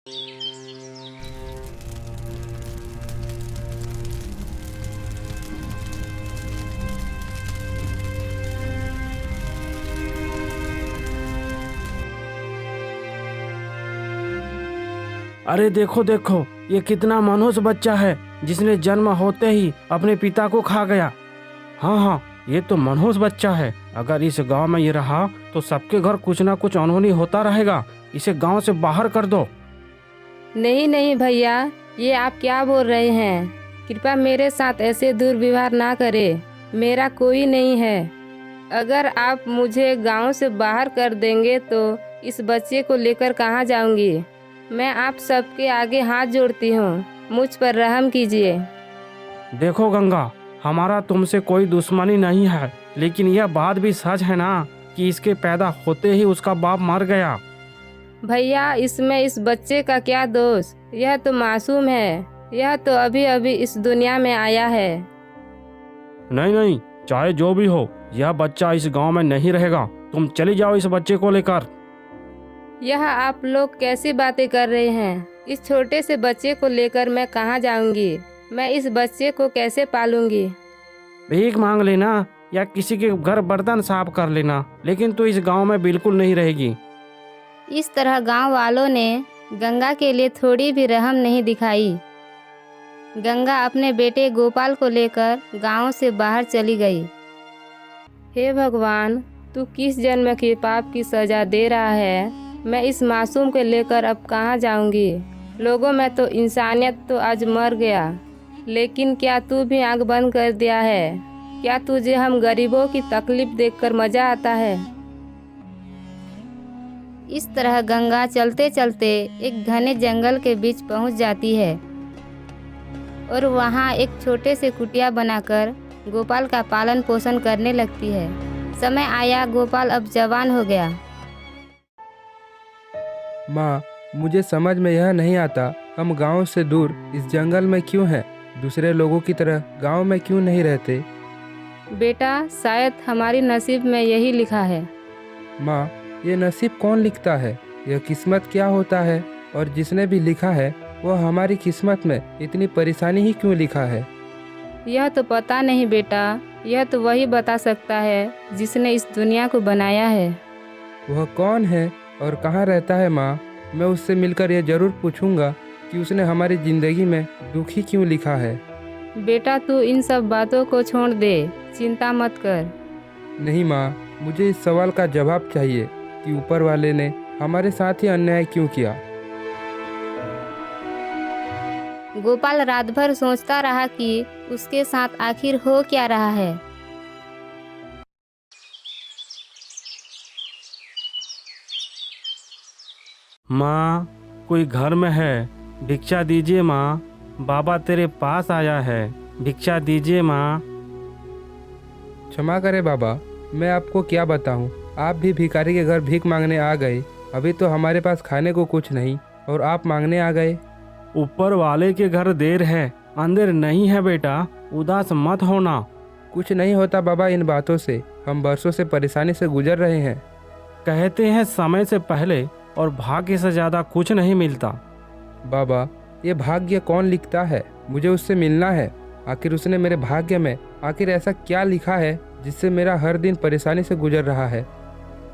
अरे देखो देखो, ये कितना मनहूस बच्चा है जिसने जन्म होते ही अपने पिता को खा गया। हाँ हाँ, ये तो मनहूस बच्चा है। अगर इस गांव में ये रहा तो सबके घर कुछ ना कुछ अनहोनी होता रहेगा। इसे गांव से बाहर कर दो। नहीं नहीं भैया, ये आप क्या बोल रहे हैं? कृपया मेरे साथ ऐसे दुर्व्यवहार ना करें। मेरा कोई नहीं है। अगर आप मुझे गांव से बाहर कर देंगे तो इस बच्चे को लेकर कहाँ जाऊंगी? मैं आप सबके आगे हाथ जोड़ती हूँ, मुझ पर रहम कीजिए। देखो गंगा, हमारा तुमसे कोई दुश्मनी नहीं है, लेकिन यह बात भी सच है ना कि इसके पैदा होते ही उसका बाप मर गया। भैया, इसमें इस बच्चे का क्या दोष? यह तो मासूम है। यह तो अभी अभी इस दुनिया में आया है। नहीं नहीं, चाहे जो भी हो, यह बच्चा इस गांव में नहीं रहेगा। तुम चली जाओ इस बच्चे को लेकर। यह आप लोग कैसी बातें कर रहे हैं? इस छोटे से बच्चे को लेकर मैं कहाँ जाऊंगी? मैं इस बच्चे को कैसे पालूंगी? भीख मांग लेना या किसी के घर बर्तन साफ कर लेना, लेकिन तू इस गांव में बिल्कुल नहीं रहेगी। इस तरह गांव वालों ने गंगा के लिए थोड़ी भी रहम नहीं दिखाई। गंगा अपने बेटे गोपाल को लेकर गांव से बाहर चली गई। हे भगवान, तू किस जन्म के पाप की सजा दे रहा है? मैं इस मासूम को लेकर अब कहाँ जाऊंगी? लोगों में तो इंसानियत तो आज मर गया, लेकिन क्या तू भी आंख बंद कर दिया है? क्या तुझे हम गरीबों की तकलीफ देखकर मजा आता है? इस तरह गंगा चलते चलते एक घने जंगल के बीच पहुंच जाती है और वहां एक छोटे से कुटिया बनाकर गोपाल का पालन पोषण करने लगती है। समय आया, गोपाल अब जवान हो गया। माँ, मुझे समझ में यह नहीं आता, हम गांव से दूर इस जंगल में क्यों हैं? दूसरे लोगों की तरह गांव में क्यों नहीं रहते? बेटा, शायद हमारी नसीब में यही लिखा है। माँ, ये नसीब कौन लिखता है? यह किस्मत क्या होता है? और जिसने भी लिखा है वह हमारी किस्मत में इतनी परेशानी ही क्यों लिखा है? यह तो पता नहीं बेटा, यह तो वही बता सकता है जिसने इस दुनिया को बनाया है। वह कौन है और कहाँ रहता है? माँ, मैं उससे मिलकर यह जरूर पूछूंगा कि उसने हमारी ज़िंदगी में दुख ही क्यों लिखा है। बेटा, तू इन सब बातों को छोड़ दे, चिंता मत कर। नहीं माँ, मुझे इस सवाल का जवाब चाहिए कि ऊपर वाले ने हमारे साथ ही अन्याय क्यों किया। गोपाल रात भर सोचता रहा कि उसके साथ आखिर हो क्या रहा है। माँ, कोई घर में है? भिक्षा दीजिए माँ, बाबा तेरे पास आया है, भिक्षा दीजिए माँ। क्षमा करें बाबा, मैं आपको क्या बताऊं, आप भी भिखारी के घर भीख मांगने आ गए। अभी तो हमारे पास खाने को कुछ नहीं और आप मांगने आ गए। ऊपर वाले के घर देर है, अंदर नहीं है बेटा, उदास मत होना। कुछ नहीं होता बाबा इन बातों से, हम बरसों से परेशानी से गुजर रहे हैं। कहते हैं समय से पहले और भाग्य से ज़्यादा कुछ नहीं मिलता। बाबा, ये भाग्य कौन लिखता है? मुझे उससे मिलना है। आखिर उसने मेरे भाग्य में आखिर ऐसा क्या लिखा है जिससे मेरा हर दिन परेशानी से गुजर रहा है?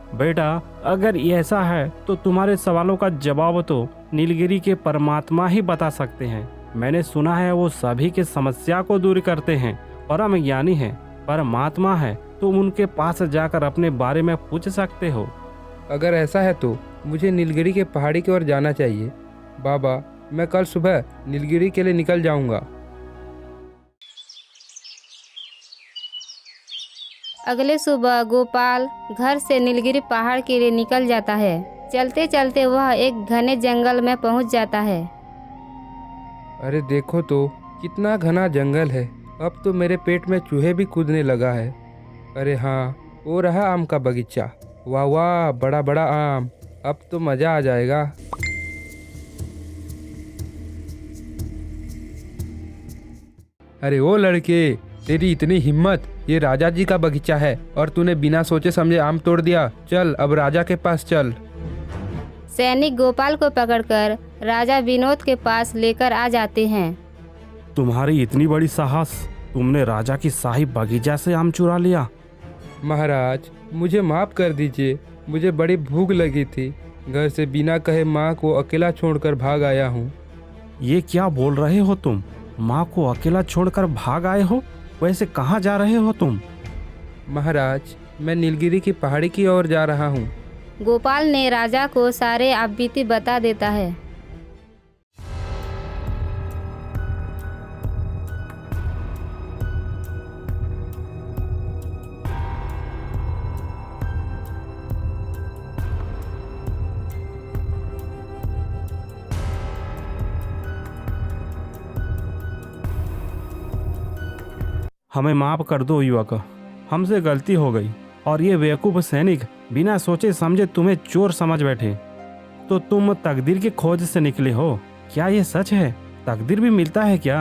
बेटा, अगर ये ऐसा है तो तुम्हारे सवालों का जवाब तो नीलगिरी के परमात्मा ही बता सकते हैं। मैंने सुना है वो सभी के समस्या को दूर करते हैं, परम ज्ञानी हैं, परमात्मा है। तुम उनके पास जाकर अपने बारे में पूछ सकते हो। अगर ऐसा है तो मुझे नीलगिरी के पहाड़ी की ओर जाना चाहिए। बाबा, मैं कल सुबह नीलगिरी के लिए निकल जाऊंगा। अगले सुबह गोपाल घर से नीलगिरी पहाड़ के लिए निकल जाता है। चलते चलते वह एक घने जंगल में पहुंच जाता है। अरे देखो तो, कितना घना जंगल है। अब तो मेरे पेट में चूहे भी कूदने लगा है। अरे हाँ, वो रहा आम का बगीचा। वाह वाह, बड़ा बड़ा आम, अब तो मज़ा आ जाएगा। अरे ओ लड़के, तेरी इतनी हिम्मत! ये राजा जी का बगीचा है और तूने बिना सोचे समझे आम तोड़ दिया। चल अब राजा के पास चल। सैनिक गोपाल को पकड़कर राजा विनोद के पास लेकर आ जाते हैं। तुम्हारी इतनी बड़ी साहस, तुमने राजा की शाही बगीचा से आम चुरा लिया। महाराज मुझे माफ़ कर दीजिए, मुझे बड़ी भूख लगी थी। घर से बिना कहे माँ को अकेला छोड़कर भाग आया हूँ। ये क्या बोल रहे हो तुम? माँ को अकेला छोड़कर भाग आए हो? वैसे कहाँ जा रहे हो तुम? महाराज मैं नीलगिरी की पहाड़ी की ओर जा रहा हूँ। गोपाल ने राजा को सारे आपबीती बता देता है। हमें माफ कर दो युवक, हमसे गलती हो गई और ये बेवकूफ़ सैनिक बिना सोचे समझे तुम्हें चोर समझ बैठे। तो तुम तकदीर की खोज से निकले हो, क्या ये सच है? तकदीर भी मिलता है क्या?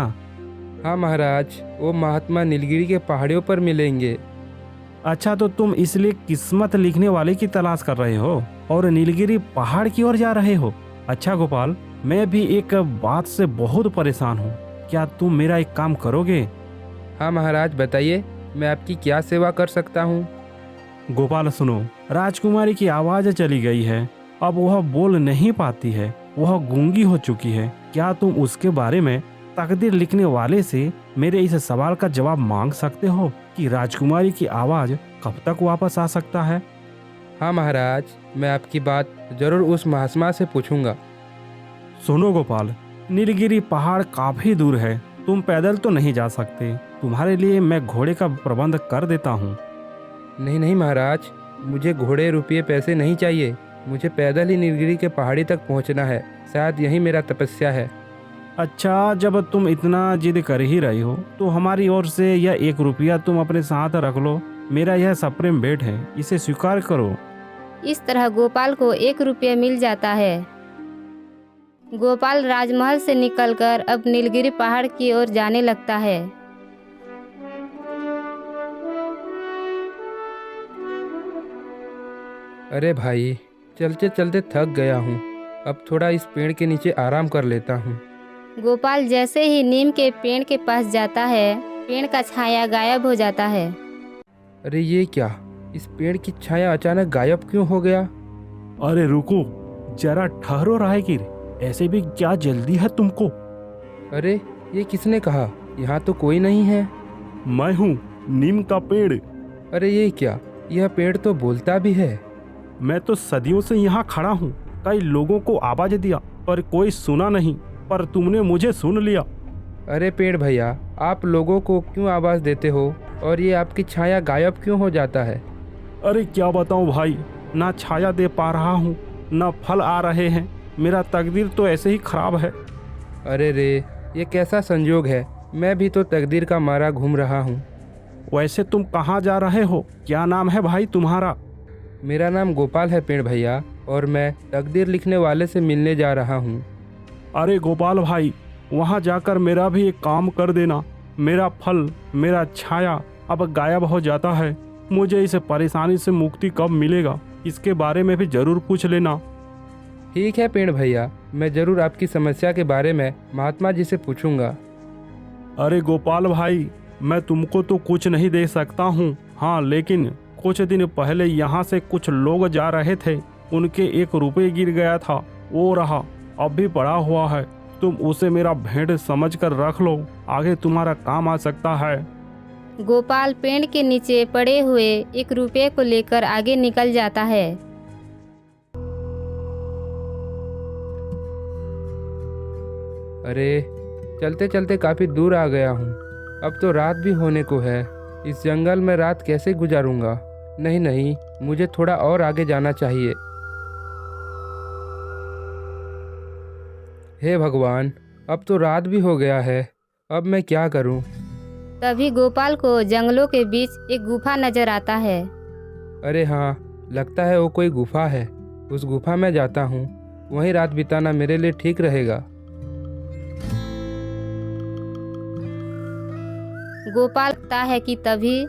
हाँ महाराज, वो महात्मा नीलगिरी के पहाड़ियों पर मिलेंगे। अच्छा, तो तुम इसलिए किस्मत लिखने वाले की तलाश कर रहे हो और नीलगिरी पहाड़ की ओर जा रहे हो। अच्छा गोपाल, मैं भी एक बात से बहुत परेशान हूँ। क्या तुम मेरा एक काम करोगे? हाँ महाराज बताइए, मैं आपकी क्या सेवा कर सकता हूँ। गोपाल सुनो, राजकुमारी की आवाज़ चली गई है, अब वह बोल नहीं पाती है, वह गूंगी हो चुकी है। क्या तुम उसके बारे में तकदीर लिखने वाले से मेरे इस सवाल का जवाब मांग सकते हो कि राजकुमारी की आवाज़ कब तक वापस आ सकता है? हाँ महाराज, मैं आपकी बात जरूर उस महात्मा से पूछूंगा। सुनो गोपाल, नीलगिरी पहाड़ काफी दूर है, तुम पैदल तो नहीं जा सकते। तुम्हारे लिए मैं घोड़े का प्रबंध कर देता हूँ। नहीं नहीं महाराज, मुझे घोड़े रुपये पैसे नहीं चाहिए। मुझे पैदल ही नीलगिरी के पहाड़ी तक पहुँचना है। शायद यही मेरा तपस्या है। अच्छा, जब तुम इतना जिद कर ही रही हो तो हमारी ओर से यह 1 रुपया तुम अपने साथ रख लो। मेरा यह सप्रेम भेंट है, इसे स्वीकार करो। इस तरह गोपाल को 1 रुपया मिल जाता है। गोपाल राजमहल से निकलकर अब नीलगिरी पहाड़ की ओर जाने लगता है। अरे भाई, चलते चलते थक गया हूँ। अब थोड़ा इस पेड़ के नीचे आराम कर लेता हूँ। गोपाल जैसे ही नीम के पेड़ के पास जाता है, पेड़ का छाया गायब हो जाता है। अरे ये क्या, इस पेड़ की छाया अचानक गायब क्यों हो गया? अरे रुको, जरा ठहरो राहगीर, ऐसे भी क्या जल्दी है तुमको? अरे ये किसने कहा? यहाँ तो कोई नहीं है। मैं हूँ, नीम का पेड़। अरे ये क्या, यह पेड़ तो बोलता भी है। मैं तो सदियों से यहाँ खड़ा हूँ, कई लोगों को आवाज दिया पर कोई सुना नहीं, पर तुमने मुझे सुन लिया। अरे पेड़ भैया, आप लोगों को क्यों आवाज़ देते हो और ये आपकी छाया गायब क्यों हो जाता है? अरे क्या बताऊँ भाई, ना छाया दे पा रहा हूँ, ना फल आ रहे हैं। मेरा तकदीर तो ऐसे ही खराब है। अरे रे, ये कैसा संयोग है। मैं भी तो तकदीर का मारा घूम रहा हूँ। वैसे तुम कहाँ जा रहे हो? क्या नाम है भाई तुम्हारा? मेरा नाम गोपाल है पेड़ भैया, और मैं तकदीर लिखने वाले से मिलने जा रहा हूँ। अरे गोपाल भाई, वहाँ जाकर मेरा भी एक काम कर देना। मेरा फल, मेरा छाया अब गायब हो जाता है। मुझे इस परेशानी से मुक्ति कब मिलेगा, इसके बारे में भी जरूर पूछ लेना। ठीक है पेड़ भैया, मैं ज़रूर आपकी समस्या के बारे में महात्मा जी से पूछूंगा। अरे गोपाल भाई, मैं तुमको तो कुछ नहीं दे सकता हूँ। हाँ, लेकिन कुछ दिन पहले यहाँ से कुछ लोग जा रहे थे, उनके 1 रुपये गिर गया था, वो रहा, अब भी पड़ा हुआ है। तुम उसे मेरा भेंट समझकर रख लो, आगे तुम्हारा काम आ सकता है। गोपाल पेड़ के नीचे पड़े हुए 1 रुपये को लेकर आगे निकल जाता है। अरे चलते चलते काफ़ी दूर आ गया हूँ। अब तो रात भी होने को है। इस जंगल में रात कैसे गुजारूंगा? नहीं नहीं, मुझे थोड़ा और आगे जाना चाहिए। हे भगवान, अब तो रात भी हो गया है। अब मैं क्या करूं? तभी गोपाल को जंगलों के बीच एक गुफा नजर आता है। अरे हाँ, लगता है वो कोई गुफा है। उस गुफा में जाता हूँ, वहीं रात बिताना मेरे लिए ठीक रहेगा। गोपाल लगता है कि तभी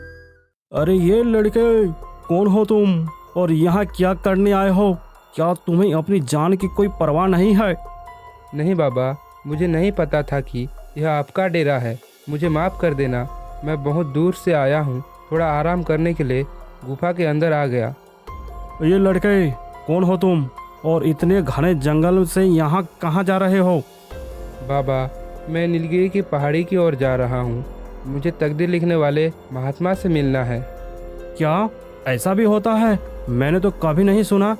अरे ये लड़के, कौन हो तुम और यहाँ क्या करने आए हो? क्या तुम्हें अपनी जान की कोई परवाह नहीं है? नहीं बाबा, मुझे नहीं पता था कि यह आपका डेरा है। मुझे माफ़ कर देना। मैं बहुत दूर से आया हूँ, थोड़ा आराम करने के लिए गुफा के अंदर आ गया। ये लड़के, कौन हो तुम और इतने घने जंगल से यहाँ कहाँ जा रहे हो? बाबा, मैं नीलगिरी की पहाड़ी की ओर जा रहा हूँ। मुझे तकदीर लिखने वाले महात्मा से मिलना है। क्या ऐसा भी होता है? मैंने तो कभी नहीं सुना।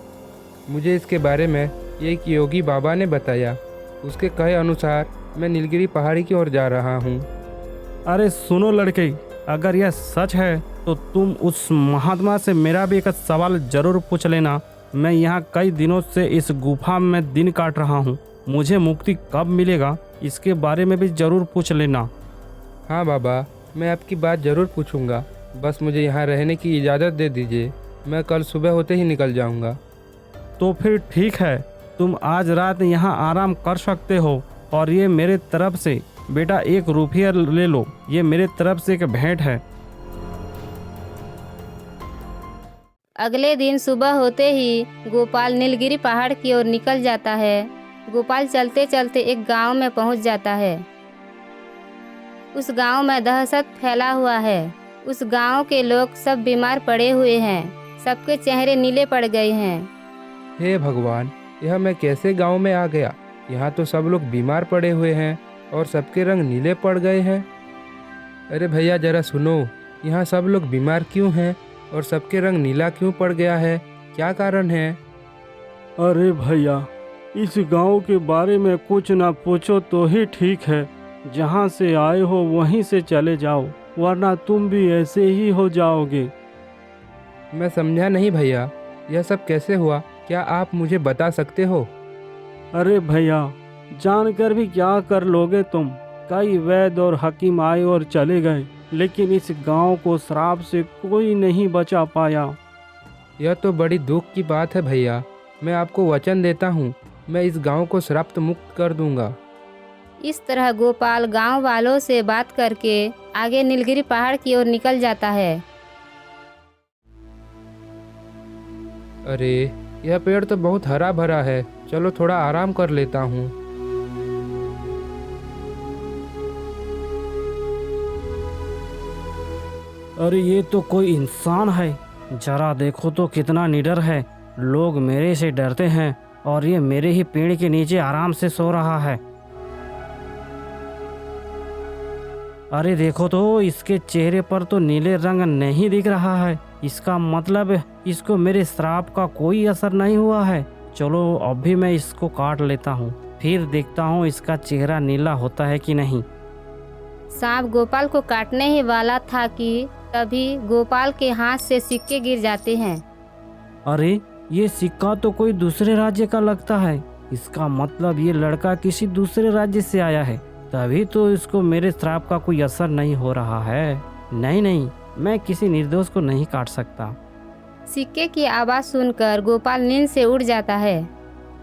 मुझे इसके बारे में एक योगी बाबा ने बताया। उसके कहे अनुसार मैं नीलगिरी पहाड़ी की ओर जा रहा हूँ। अरे सुनो लड़के, अगर यह सच है तो तुम उस महात्मा से मेरा भी एक सवाल जरूर पूछ लेना। मैं यहाँ कई दिनों से इस गुफा में दिन काट रहा हूँ। मुझे मुक्ति कब मिलेगा इसके बारे में भी जरूर पूछ लेना। हाँ बाबा, मैं आपकी बात ज़रूर पूछूंगा। बस मुझे यहाँ रहने की इजाज़त दे दीजिए। मैं कल सुबह होते ही निकल जाऊँगा। तो फिर ठीक है, तुम आज रात यहाँ आराम कर सकते हो। और ये मेरे तरफ से बेटा 1 रुपया ले लो, ये मेरे तरफ से एक भेंट है। अगले दिन सुबह होते ही गोपाल नीलगिरी पहाड़ की ओर निकल जाता है। गोपाल चलते चलते एक गांव में पहुंच जाता है। उस गांव में दहशत फैला हुआ है। उस गांव के लोग सब बीमार पड़े हुए हैं। सबके चेहरे नीले पड़ गए हैं। हे भगवान, यह मैं कैसे गांव में आ गया? यहाँ तो सब लोग बीमार पड़े हुए हैं और सबके रंग नीले पड़ गए हैं। अरे भैया ज़रा सुनो, यहाँ सब लोग बीमार क्यों हैं और सबके रंग नीला क्यों पड़ गया है? क्या कारण है? अरे भैया, इस गांव के बारे में कुछ ना पूछो तो ही ठीक है। जहां से आए हो वहीं से चले जाओ, वरना तुम भी ऐसे ही हो जाओगे। मैं समझा नहीं भैया, यह सब कैसे हुआ? क्या आप मुझे बता सकते हो? अरे भैया, जानकर भी क्या कर लोगे तुम? कई वैद्य और हकीम आए और चले गए, लेकिन इस गांव को श्राप से कोई नहीं बचा पाया। यह तो बड़ी दुख की बात है भैया। मैं आपको वचन देता हूँ, मैं इस गांव को श्राप मुक्त कर दूंगा। इस तरह गोपाल गांव वालों से बात करके आगे नीलगिरी पहाड़ की ओर निकल जाता है। अरे, यह पेड़ तो बहुत हरा भरा है। चलो थोड़ा आराम कर लेता हूँ। अरे ये तो कोई इंसान है, जरा देखो तो कितना निडर है। लोग मेरे से डरते हैं और ये मेरे ही पेड़ के नीचे आराम से सो रहा है। अरे देखो तो, इसके चेहरे पर तो नीले रंग नहीं दिख रहा है। इसका मतलब इसको मेरे श्राप का कोई असर नहीं हुआ है। चलो अभी मैं इसको काट लेता हूँ, फिर देखता हूँ इसका चेहरा नीला होता है कि नहीं। सांप गोपाल को काटने ही वाला था कि तभी गोपाल के हाथ से सिक्के गिर जाते हैं। अरे ये सिक्का तो कोई दूसरे राज्य का लगता है। इसका मतलब ये लड़का किसी दूसरे राज्य से आया है, तभी तो इसको मेरे श्राप का कोई असर नहीं हो रहा है। नहीं नहीं, मैं किसी निर्दोष को नहीं काट सकता। सिक्के की आवाज़ सुनकर गोपाल नींद से उठ जाता है।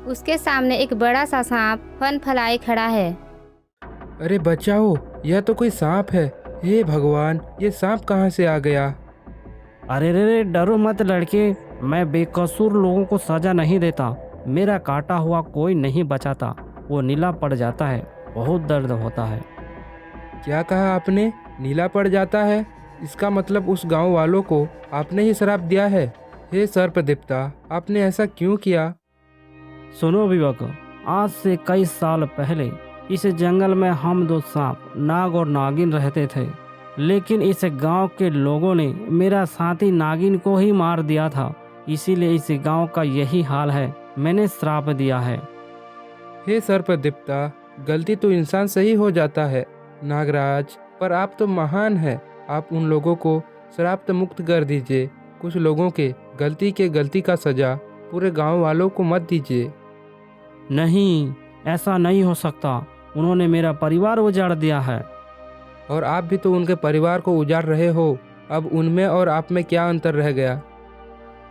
उसके सामने एक बड़ा सा सांप फन फलाए खड़ा है। अरे बचाओ, यह तो कोई सांप है। हे भगवान, ये सांप कहाँ से आ गया? अरे रे, डरो मत लड़के, मैं बेकसूर लोगों को सजा नहीं देता। मेरा काटा हुआ कोई नहीं बचाता, वो नीला पड़ जाता है, बहुत दर्द होता है। क्या कहा आपने? नीला पड़ जाता है? इसका मतलब उस गांव वालों को आपने ही श्राप दिया है। हे सर्पदेवता, आपने ऐसा क्यों किया? सुनो विवेक, आज से कई साल पहले इस जंगल में हम 2 सांप नाग और नागिन रहते थे, लेकिन इस गांव के लोगों ने मेरा साथी नागिन को ही मार दिया था। इसीलिए इस गांव का यही हाल है। मैंने श्राप दिया है। हे सर्पदेवता, गलती तो इंसान से ही हो जाता है नागराज, पर आप तो महान हैं। आप उन लोगों को श्राप मुक्त कर दीजिए। कुछ लोगों के गलती का सजा पूरे गांव वालों को मत दीजिए। नहीं, ऐसा नहीं हो सकता। उन्होंने मेरा परिवार उजाड़ दिया है। और आप भी तो उनके परिवार को उजाड़ रहे हो। अब उनमें और आप में क्या अंतर रह गया?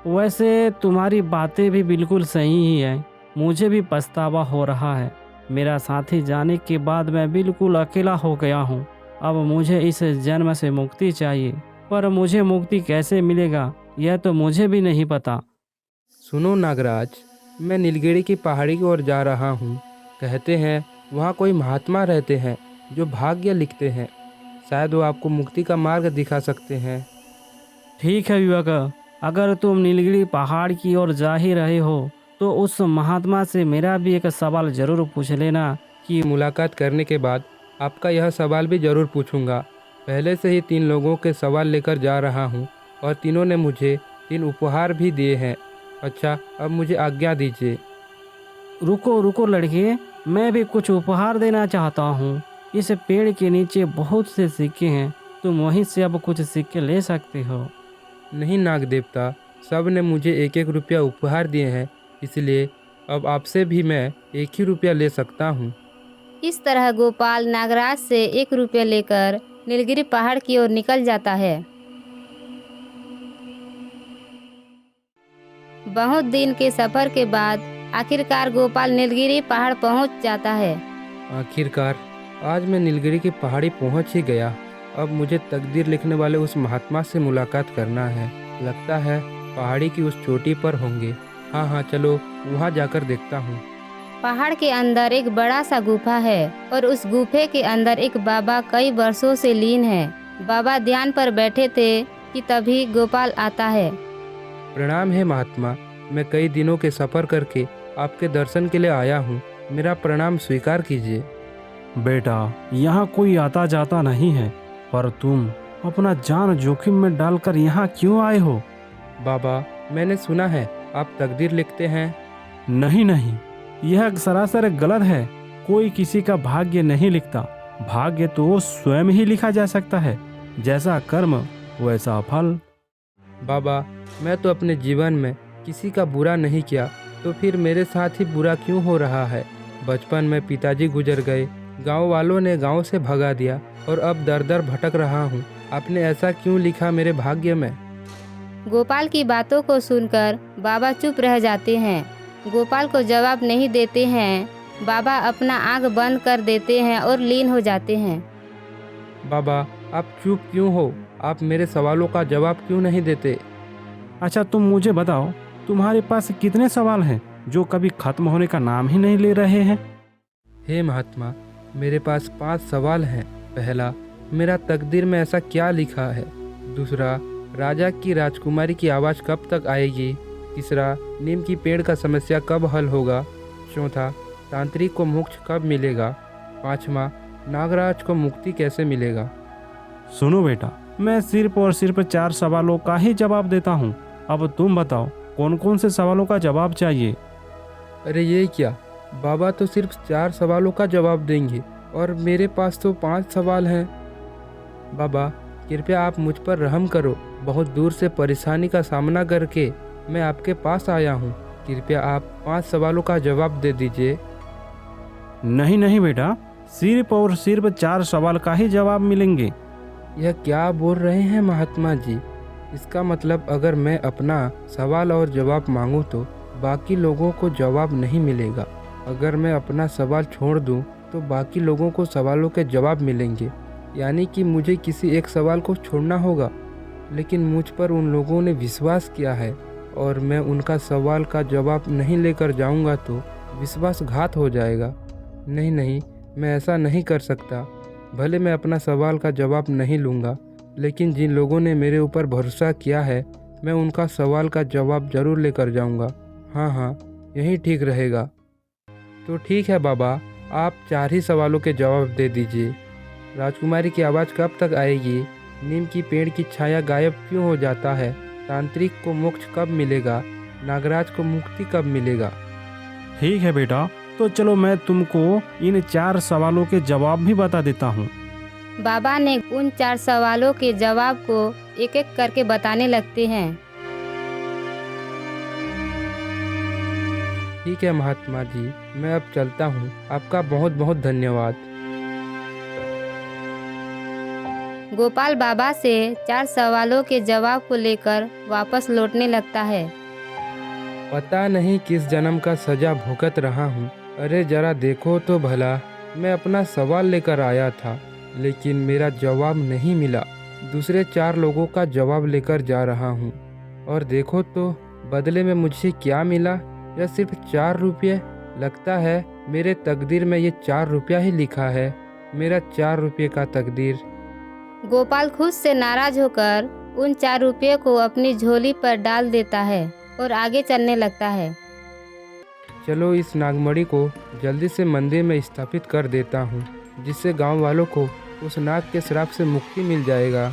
वैसे तुम्हारी बातें भी बिल्कुल सही ही है। मुझे भी पछतावा हो रहा है। मेरा साथी जाने के बाद मैं बिल्कुल अकेला हो गया हूँ। अब मुझे इस जन्म से मुक्ति चाहिए, पर मुझे मुक्ति कैसे मिलेगा यह तो मुझे भी नहीं पता। सुनो नागराज, मैं नीलगिरी की पहाड़ी की ओर जा रहा हूँ। कहते हैं वहाँ कोई महात्मा रहते हैं जो भाग्य लिखते हैं। शायद वो आपको मुक्ति का मार्ग दिखा सकते हैं। ठीक है युवक, अगर तुम नीलगिरी पहाड़ की ओर जा ही रहे हो तो उस महात्मा से मेरा भी एक सवाल जरूर पूछ लेना। कि मुलाकात करने के बाद आपका यह सवाल भी ज़रूर पूछूंगा। पहले से ही 3 लोगों के सवाल लेकर जा रहा हूँ और तीनों ने मुझे 3 उपहार भी दिए हैं। अच्छा, अब मुझे आज्ञा दीजिए। रुको रुको लड़के, मैं भी कुछ उपहार देना चाहता हूँ। इस पेड़ के नीचे बहुत से सिक्के हैं, तुम वहीं से अब कुछ सिक्के ले सकते हो। नहीं नाग देवता, सब ने मुझे 1-1 रुपया उपहार दिए हैं, इसलिए अब आपसे भी मैं 1 ही रुपया ले सकता हूँ। इस तरह गोपाल नागराज से 1 रुपया लेकर नीलगिरी पहाड़ की ओर निकल जाता है। बहुत दिन के सफर के बाद आखिरकार गोपाल नीलगिरी पहाड़ पहुंच जाता है। आखिरकार आज मैं नीलगिरी की पहाड़ी पहुंच ही गया। अब मुझे तकदीर लिखने वाले उस महात्मा से मुलाकात करना है। लगता है पहाड़ी की उस चोटी पर होंगे। हाँ, चलो वहाँ जाकर देखता हूँ। पहाड़ के अंदर एक बड़ा सा गुफा है और उस गुफे के अंदर एक बाबा कई वर्षों से लीन है। बाबा ध्यान पर बैठे थे कि तभी गोपाल आता है। प्रणाम है महात्मा, मैं कई दिनों के सफ़र करके आपके दर्शन के लिए आया हूँ। मेरा प्रणाम स्वीकार कीजिए। बेटा, यहाँ कोई आता जाता नहीं है, पर तुम अपना जान जोखिम में डालकर यहाँ क्यों आए हो? बाबा, मैंने सुना है आप तकदीर लिखते हैं। नहीं नहीं, यह सरासर गलत है। कोई किसी का भाग्य नहीं लिखता। भाग्य तो स्वयं ही लिखा जा सकता है। जैसा कर्म वैसा फल। बाबा, मैं तो अपने जीवन में किसी का बुरा नहीं किया, तो फिर मेरे साथ ही बुरा क्यों हो रहा है? बचपन में पिताजी गुजर गए, गांव वालों ने गांव से भगा दिया और अब दर दर भटक रहा हूँ। आपने ऐसा क्यों लिखा मेरे भाग्य में? गोपाल की बातों को सुनकर बाबा चुप रह जाते हैं। गोपाल को जवाब नहीं देते हैं। बाबा अपना आंख बंद कर देते हैं और लीन हो जाते हैं। बाबा, आप चुप क्यों हो? आप मेरे सवालों का जवाब क्यों नहीं देते? अच्छा, तुम मुझे बताओ, तुम्हारे पास कितने सवाल हैं जो कभी खत्म होने का नाम ही नहीं ले रहे हैं? हे महात्मा, मेरे पास 5 सवाल हैं। पहला, मेरा तकदीर में ऐसा क्या लिखा है? दूसरा, राजा की राजकुमारी की आवाज़ कब तक आएगी? तीसरा, नीम की पेड़ का समस्या कब हल होगा? चौथा, तांत्रिक को मोक्ष कब मिलेगा? पाँचवा, नागराज को मुक्ति कैसे मिलेगा? सुनो बेटा, मैं सिर्फ और सिर्फ 4 सवालों का ही जवाब देता हूँ। अब तुम बताओ, कौन कौन से सवालों का जवाब चाहिए? अरे ये क्या, बाबा तो सिर्फ 4 सवालों का जवाब देंगे और मेरे पास तो 5 सवाल हैं। बाबा, कृपया आप मुझ पर रहम करो। बहुत दूर से परेशानी का सामना करके मैं आपके पास आया हूँ। कृपया आप 5 सवालों का जवाब दे दीजिए। नहीं नहीं बेटा, सिर्फ और सिर्फ 4 सवाल का ही जवाब मिलेंगे। यह क्या बोल रहे हैं महात्मा जी? इसका मतलब अगर मैं अपना सवाल और जवाब मांगूं तो बाकी लोगों को जवाब नहीं मिलेगा। अगर मैं अपना सवाल छोड़ दूं तो बाकी लोगों को सवालों के जवाब मिलेंगे। यानी कि मुझे किसी एक सवाल को छोड़ना होगा। लेकिन मुझ पर उन लोगों ने विश्वास किया है और मैं उनका सवाल का जवाब नहीं लेकर जाऊंगा तो विश्वासघात हो जाएगा। नहीं, मैं ऐसा नहीं कर सकता। भले मैं अपना सवाल का जवाब नहीं लूँगा, लेकिन जिन लोगों ने मेरे ऊपर भरोसा किया है मैं उनका सवाल का जवाब ज़रूर लेकर जाऊँगा। हाँ, यही ठीक रहेगा। तो ठीक है बाबा, आप 4 ही सवालों के जवाब दे दीजिए। राजकुमारी की आवाज़ कब तक आएगी? नीम की पेड़ की छाया गायब क्यों हो जाता है? तांत्रिक को मोक्ष कब मिलेगा? नागराज को मुक्ति कब मिलेगा? ठीक है बेटा, तो चलो मैं तुमको इन 4 सवालों के जवाब भी बता देता हूँ। बाबा ने उन 4 सवालों के जवाब को एक एक करके बताने लगते हैं। ठीक है महात्मा जी, मैं अब चलता हूँ। आपका बहुत बहुत धन्यवाद। गोपाल बाबा से 4 सवालों के जवाब को लेकर वापस लौटने लगता है। पता नहीं किस जन्म का सजा भुगत रहा हूँ। अरे जरा देखो तो भला, मैं अपना सवाल लेकर आया था लेकिन मेरा जवाब नहीं मिला। दूसरे 4 लोगों का जवाब लेकर जा रहा हूँ और देखो तो बदले में मुझे क्या मिला। यह सिर्फ 4 रुपये? लगता है मेरे तकदीर में ये 4 रुपया ही लिखा है। मेरा 4 रुपये का तकदीर। गोपाल खुद से नाराज होकर उन 4 रुपये को अपनी झोली पर डाल देता है और आगे चलने लगता है। चलो इस नागमणि को जल्दी से मंदिर में स्थापित कर देता हूँ, जिससे गांव वालों को उस नाग के श्राप से मुक्ति मिल जाएगा।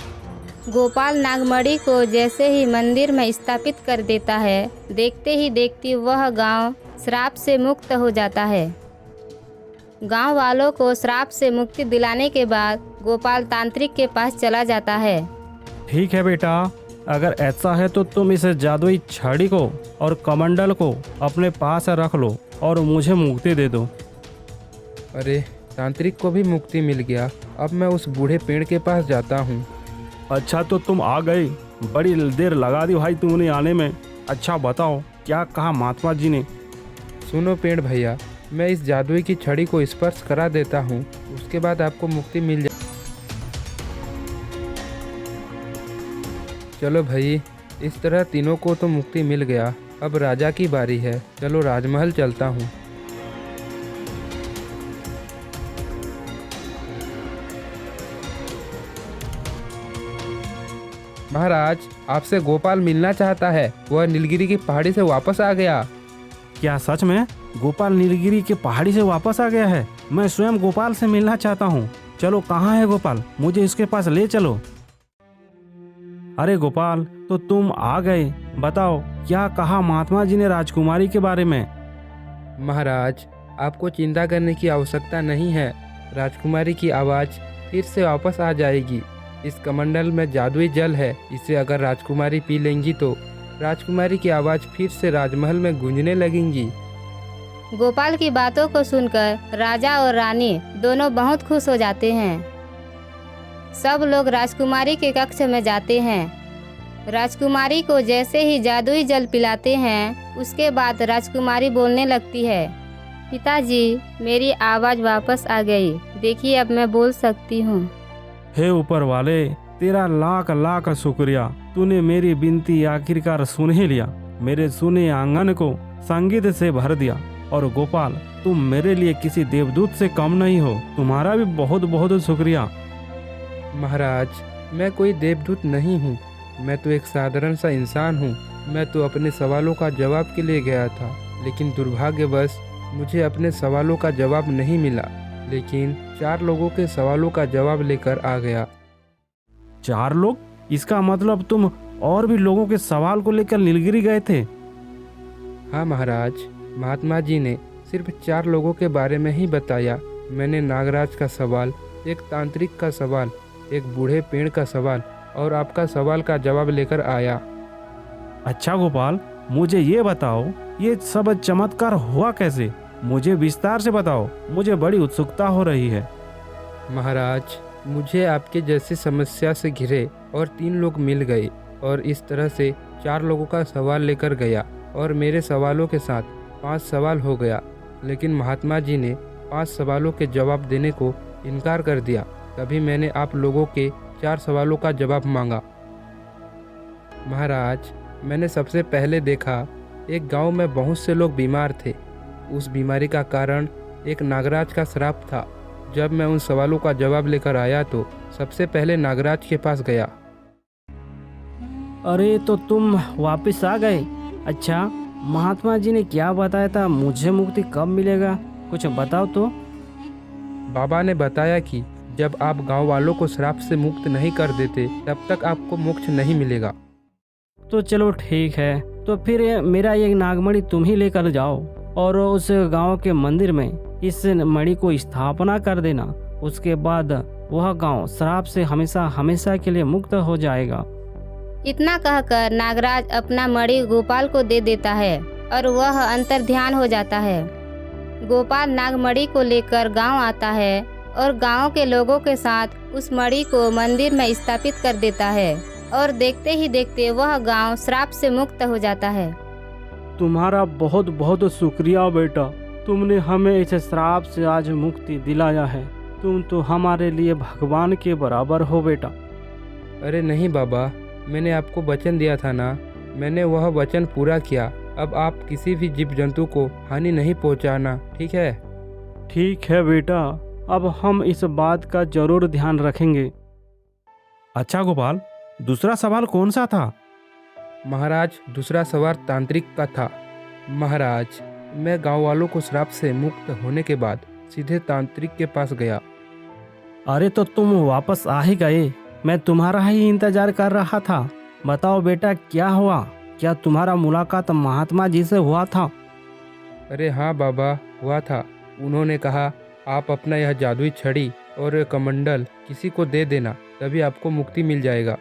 गोपाल नागमणि को जैसे ही मंदिर में स्थापित कर देता है, देखते ही देखते वह गांव श्राप से मुक्त हो जाता है। गांव वालों को श्राप से मुक्ति दिलाने के बाद गोपाल तांत्रिक के पास चला जाता है। ठीक है बेटा, अगर ऐसा है तो तुम इस जादुई छड़ी को और कमंडल को अपने पास रख लो और मुझे मुक्ति दे दो। अरे तांत्रिक को भी मुक्ति मिल गया। अब मैं उस बूढ़े पेड़ के पास जाता हूँ। अच्छा तो तुम आ गए, बड़ी देर लगा दी भाई तुमने आने में। अच्छा बताओ क्या कहा महात्मा जी ने? सुनो पेड़ भैया, मैं इस जादुई की छड़ी को स्पर्श करा देता हूँ, उसके बाद आपको मुक्ति मिल जाए। चलो भाई, इस तरह तीनों को तो मुक्ति मिल गया। अब राजा की बारी है। चलो राजमहल चलता हूँ। महाराज, आपसे गोपाल मिलना चाहता है। वह नीलगिरी की पहाड़ी से वापस आ गया। क्या सच में गोपाल नीलगिरी के पहाड़ी से वापस आ गया है? मैं स्वयं गोपाल से मिलना चाहता हूँ। चलो कहाँ है गोपाल, मुझे इसके पास ले चलो। अरे गोपाल, तो तुम आ गए। बताओ क्या कहा महात्मा जी ने राजकुमारी के बारे में? महाराज, आपको चिंता करने की आवश्यकता नहीं है। राजकुमारी की आवाज़ फिर से वापस आ जाएगी। इस कमंडल में जादुई जल है, इसे अगर राजकुमारी पी लेंगी तो राजकुमारी की आवाज़ फिर से राजमहल में गूंजने लगेंगी। गोपाल की बातों को सुनकर राजा और रानी दोनों बहुत खुश हो जाते हैं। सब लोग राजकुमारी के कक्ष में जाते हैं। राजकुमारी को जैसे ही जादुई जल पिलाते हैं, उसके बाद राजकुमारी बोलने लगती है। पिताजी, मेरी आवाज़ वापस आ गई। देखिए अब मैं बोल सकती हूँ। हे ऊपर वाले, तेरा लाख लाख शुक्रिया। तूने मेरी विनती आखिरकार सुन ही लिया। मेरे सुने आंगन को संगीत से भर दिया। और गोपाल, तुम मेरे लिए किसी देवदूत से कम नहीं हो। तुम्हारा भी बहुत बहुत शुक्रिया। महाराज, मैं कोई देवदूत नहीं हूँ। मैं तो एक साधारण सा इंसान हूँ। मैं तो अपने सवालों का जवाब के लिए गया था, लेकिन दुर्भाग्यवश मुझे अपने सवालों का जवाब नहीं मिला। लेकिन 4 लोगों के सवालों का जवाब लेकर आ गया। 4 लोग? इसका मतलब तुम और भी लोगों के सवाल को लेकर नीलगिरी गए थे? हाँ महाराज, महात्मा जी ने सिर्फ 4 लोगों के बारे में ही बताया। मैंने नागराज का सवाल, एक तांत्रिक का सवाल, एक बूढ़े पेड़ का सवाल और आपका सवाल का जवाब लेकर आया। अच्छा गोपाल, मुझे ये बताओ, ये सब चमत्कार हुआ कैसे? मुझे विस्तार से बताओ, मुझे बड़ी उत्सुकता हो रही है। महाराज, मुझे आपके जैसी समस्या से घिरे और 3 लोग मिल गए और इस तरह से 4 लोगों का सवाल लेकर गया और मेरे सवालों के साथ 5 सवाल हो गया। लेकिन महात्मा जी ने 5 सवालों के जवाब देने को इनकार कर दिया। तभी मैंने आप लोगों के 4 सवालों का जवाब मांगा। महाराज, मैंने सबसे पहले देखा एक गांव में बहुत से लोग बीमार थे। उस बीमारी का कारण एक नागराज का श्राप था। जब मैं उन सवालों का जवाब लेकर आया तो सबसे पहले नागराज के पास गया। अरे तो तुम वापस आ गए? अच्छा, महात्मा जी ने क्या बताया था? मुझे मुक्ति कब मिलेगा, कुछ बताओ तो। बाबा ने बताया कि जब आप गांव वालों को श्राप से मुक्त नहीं कर देते तब तक आपको मोक्ष नहीं मिलेगा। तो चलो ठीक है, तो फिर मेरा ये नागमणि तुम ही लेकर जाओ और उस गांव के मंदिर में इस मणि को स्थापना कर देना। उसके बाद वह गांव श्राप से हमेशा हमेशा के लिए मुक्त हो जाएगा। इतना कहकर नागराज अपना मणि गोपाल को दे देता है और वह अंतर ध्यान हो जाता है। गोपाल नागमणि को लेकर गांव आता है और गांव के लोगों के साथ उस मणि को मंदिर में स्थापित कर देता है और देखते ही देखते वह गांव श्राप से मुक्त हो जाता है। तुम्हारा बहुत बहुत शुक्रिया बेटा, तुमने हमें इस श्राप से आज मुक्ति दिलाया है। तुम तो हमारे लिए भगवान के बराबर हो बेटा। अरे नहीं बाबा, मैंने आपको वचन दिया था ना, मैंने वह वचन पूरा किया। अब आप किसी भी जीव जंतु को हानि नहीं पहुंचाना, ठीक है? ठीक है बेटा, अब हम इस बात का जरूर ध्यान रखेंगे। अच्छा गोपाल, दूसरा सवाल कौन सा था? महाराज, दूसरा सवाल तांत्रिक का था। महाराज, मैं गांव वालों को श्राप से मुक्त होने के बाद सीधे तांत्रिक के पास गया। अरे तो तुम वापस आ ही गए, मैं तुम्हारा ही इंतजार कर रहा था। बताओ बेटा, क्या हुआ? क्या तुम्हारा मुलाकात महात्मा जी से हुआ था? अरे हाँ बाबा, हुआ था। उन्होंने कहा आप अपना यह जादुई छड़ी और कमंडल किसी को दे देना, तभी आपको मुक्ति मिल जाएगा।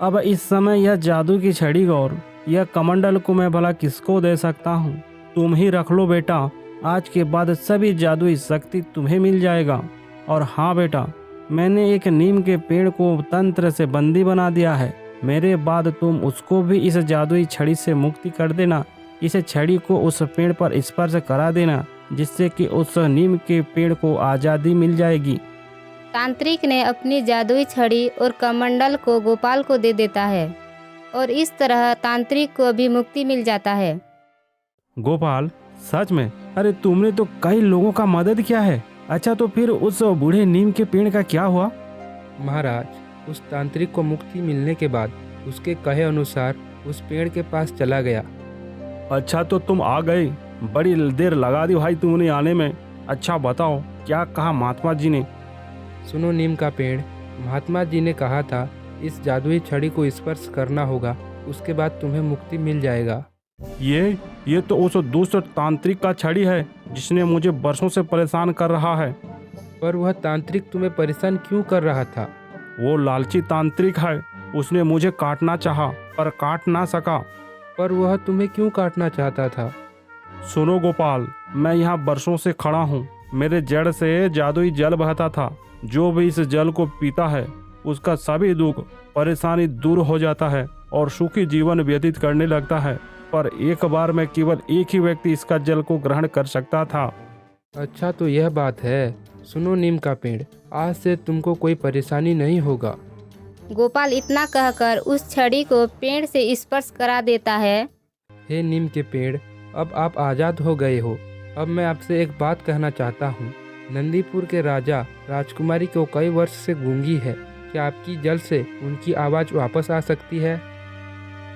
अब इस समय यह जादू की छड़ी और यह कमंडल को मैं भला किसको दे सकता हूँ? तुम ही रख लो बेटा, आज के बाद सभी जादुई शक्ति तुम्हें मिल जाएगा। और हाँ बेटा, मैंने एक नीम के पेड़ को तंत्र से बंदी बना दिया है। मेरे बाद तुम उसको भी इस जादुई छड़ी से मुक्ति कर देना। इस छड़ी को उस पेड़ पर स्पर्श करा देना, जिससे कि उस नीम के पेड़ को आज़ादी मिल जाएगी। तांत्रिक ने अपनी जादुई छड़ी और कमंडल को गोपाल को दे देता है और इस तरह तांत्रिक को भी मुक्ति मिल जाता है। गोपाल, सच में? अरे तुमने तो कई लोगों का मदद किया है। अच्छा, तो फिर उस बूढ़े नीम के पेड़ का क्या हुआ? महाराज, उस तांत्रिक को मुक्ति मिलने के बाद उसके कहे अनुसार उस पेड़ के पास चला गया। अच्छा, तो तुम आ गए। बड़ी देर लगा दी भाई तुमने आने में। अच्छा बताओ, क्या कहा महात्मा जी ने? सुनो नीम का पेड़, महात्मा जी ने कहा था इस जादुई छड़ी को स्पर्श करना होगा, उसके बाद तुम्हें मुक्ति मिल जाएगा। ये तो उस दुष्ट तांत्रिक का छड़ी है जिसने मुझे बरसों से परेशान कर रहा है। पर वह तांत्रिक तुम्हें परेशान क्यों कर रहा था? वो लालची तांत्रिक है। उसने मुझे काटना चाहा पर काट ना सका। पर वह तुम्हें क्यों काटना चाहता था? सुनो गोपाल, मैं यहाँ बरसों से खड़ा हूँ। मेरे जड़ से जादुई जल बहता था। जो भी इस जल को पीता है उसका सभी दुख परेशानी दूर हो जाता है और सुखी जीवन व्यतीत करने लगता है। पर एक बार में केवल एक ही व्यक्ति इसका जल को ग्रहण कर सकता था। अच्छा, तो यह बात है। सुनो नीम का पेड़, आज से तुमको कोई परेशानी नहीं होगा। गोपाल इतना कहकर उस छड़ी को पेड़ से स्पर्श करा देता है। हे नीम के पेड़, अब आप आज़ाद हो गए हो। अब मैं आपसे एक बात कहना चाहता हूँ। नंदीपुर के राजा राजकुमारी को कई वर्ष से गूंगी है। क्या आपकी जल से उनकी आवाज़ वापस आ सकती है?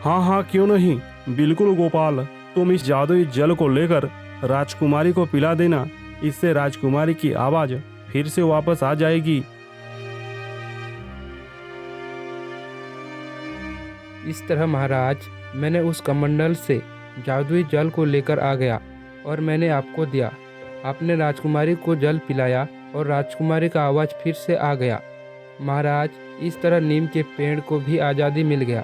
हाँ, क्यों नहीं, बिल्कुल गोपाल। तुम इस जादुई जल को लेकर राजकुमारी को पिला देना। इससे राजकुमारी की आवाज फिर से वापस आ जाएगी। इस तरह महाराज, मैंने उस कमंडल से जादुई जल को लेकर आ गया और मैंने आपको दिया। आपने राजकुमारी को जल पिलाया और राजकुमारी का आवाज़ फिर से आ गया। महाराज, इस तरह नीम के पेड़ को भी आज़ादी मिल गया।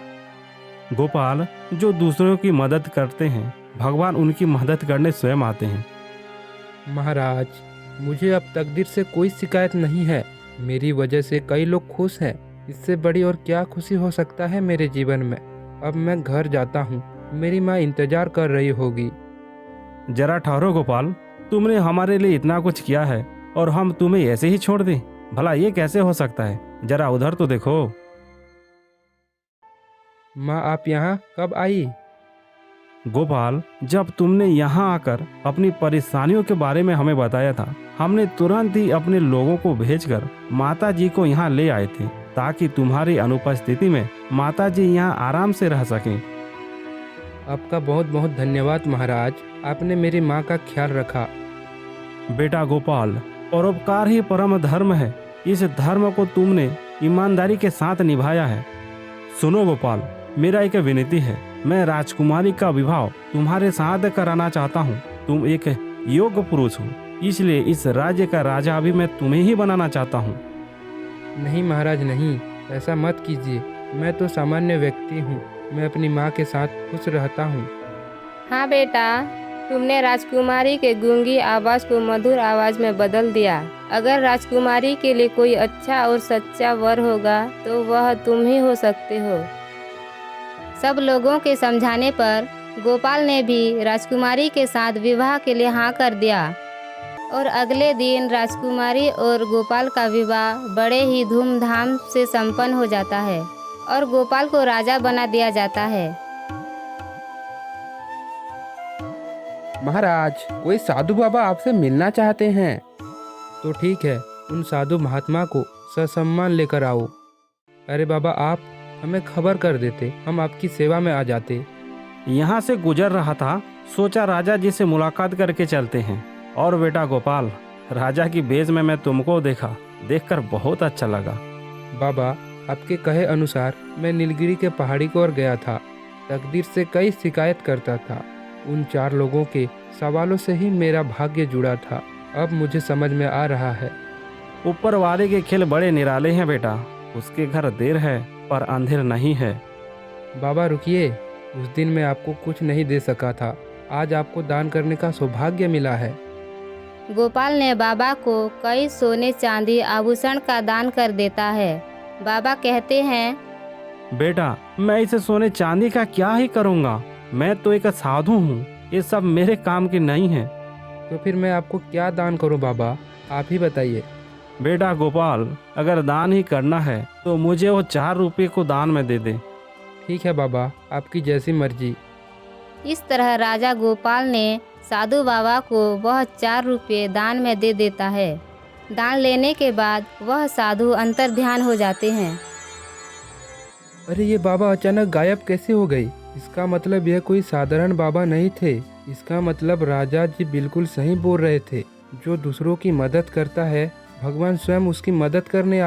गोपाल, जो दूसरों की मदद करते हैं, भगवान उनकी मदद करने स्वयं आते हैं। महाराज, मुझे अब तकदीर से कोई शिकायत नहीं है। मेरी वजह से कई लोग खुश हैं। इससे बड़ी और क्या खुशी हो सकता है मेरे जीवन में। अब मैं घर जाता हूँ। मेरी माँ इंतजार कर रही होगी। जरा ठहरो गोपाल, तुमने हमारे लिए इतना कुछ किया है और हम तुम्हें ऐसे ही छोड़ दें? भला ये कैसे हो सकता है? जरा उधर तो देखो। माँ, आप यहाँ कब आई? गोपाल, जब तुमने यहाँ आकर अपनी परेशानियों के बारे में हमें बताया था, हमने तुरंत ही अपने लोगों को भेजकर माता जी को यहाँ ले आए थे, ताकि तुम्हारी अनुपस्थिति में माता जी यहाँ आराम से रह सकें। आपका बहुत बहुत धन्यवाद महाराज। आपने मेरी माँ का ख्याल रखा। बेटा गोपाल, परोपकार ही परम धर्म है। इस धर्म को तुमने ईमानदारी के साथ निभाया है। सुनो गोपाल, मेरा एक विनती है। मैं राजकुमारी का विवाह तुम्हारे साथ कराना चाहता हूँ। तुम एक योग्य पुरुष हो, इसलिए इस राज्य का राजा भी मैं तुम्हें ही बनाना चाहता हूँ। नहीं महाराज, नहीं, ऐसा मत कीजिए। मैं तो सामान्य व्यक्ति हूँ। मैं अपनी माँ के साथ खुश रहता हूँ। हाँ बेटा, तुमने राजकुमारी के गूंगी आवाज़ को मधुर आवाज़ में बदल दिया। अगर राजकुमारी के लिए कोई अच्छा और सच्चा वर होगा तो वह तुम ही हो सकते हो। सब लोगों के समझाने पर गोपाल ने भी राजकुमारी के साथ विवाह के लिए हाँ कर दिया और अगले दिन राजकुमारी और गोपाल का विवाह बड़े ही धूमधाम से संपन्न हो जाता है और गोपाल को राजा बना दिया जाता है। महाराज, कोई साधु बाबा आपसे मिलना चाहते हैं। तो ठीक है, उन साधु महात्मा को ससम्मान लेकर आओ। अरे बाबा, आप हमें खबर कर देते, हम आपकी सेवा में आ जाते। यहाँ से गुजर रहा था, सोचा राजा जी से मुलाकात करके चलते हैं। और बेटा गोपाल, राजा की बेज में मैं तुमको देखा, देखकर बहुत अच्छा लगा। बाबा, आपके कहे अनुसार मैं नीलगिरी के पहाड़ी की ओर गया था। तकदीर से कई शिकायत करता था। उन 4 लोगों के सवालों से ही मेरा भाग्य जुड़ा था। अब मुझे समझ में आ रहा है। ऊपर वाले के खेल बड़े निराले हैं बेटा। उसके घर देर है पर अंधेर नहीं है। बाबा रुकिए, उस दिन मैं आपको कुछ नहीं दे सका था। आज आपको दान करने का सौभाग्य मिला है। गोपाल ने बाबा को कई सोने चांदी आभूषण का दान कर देता है। बाबा कहते हैं, बेटा, मैं इसे सोने चांदी का क्या ही करूँगा। मैं तो एक साधु हूँ, ये सब मेरे काम की नहीं है। तो फिर मैं आपको क्या दान करूं बाबा, आप ही बताइए। बेटा गोपाल, अगर दान ही करना है तो मुझे वो 4 रुपये को दान में दे दे। ठीक है बाबा, आपकी जैसी मर्जी। इस तरह राजा गोपाल ने साधु बाबा को वह 4 रुपये दान में दे देता है। दान लेने के बाद वह साधु अंतर ध्यान हो जाते हैं। अरे ये बाबा अचानक गायब कैसे हो गई? इसका मतलब यह कोई साधारण बाबा नहीं थे। इसका मतलब राजा जी बिल्कुल सही बोल रहे थे। जो दूसरों की मदद करता है, भगवान स्वयं उसकी मदद करने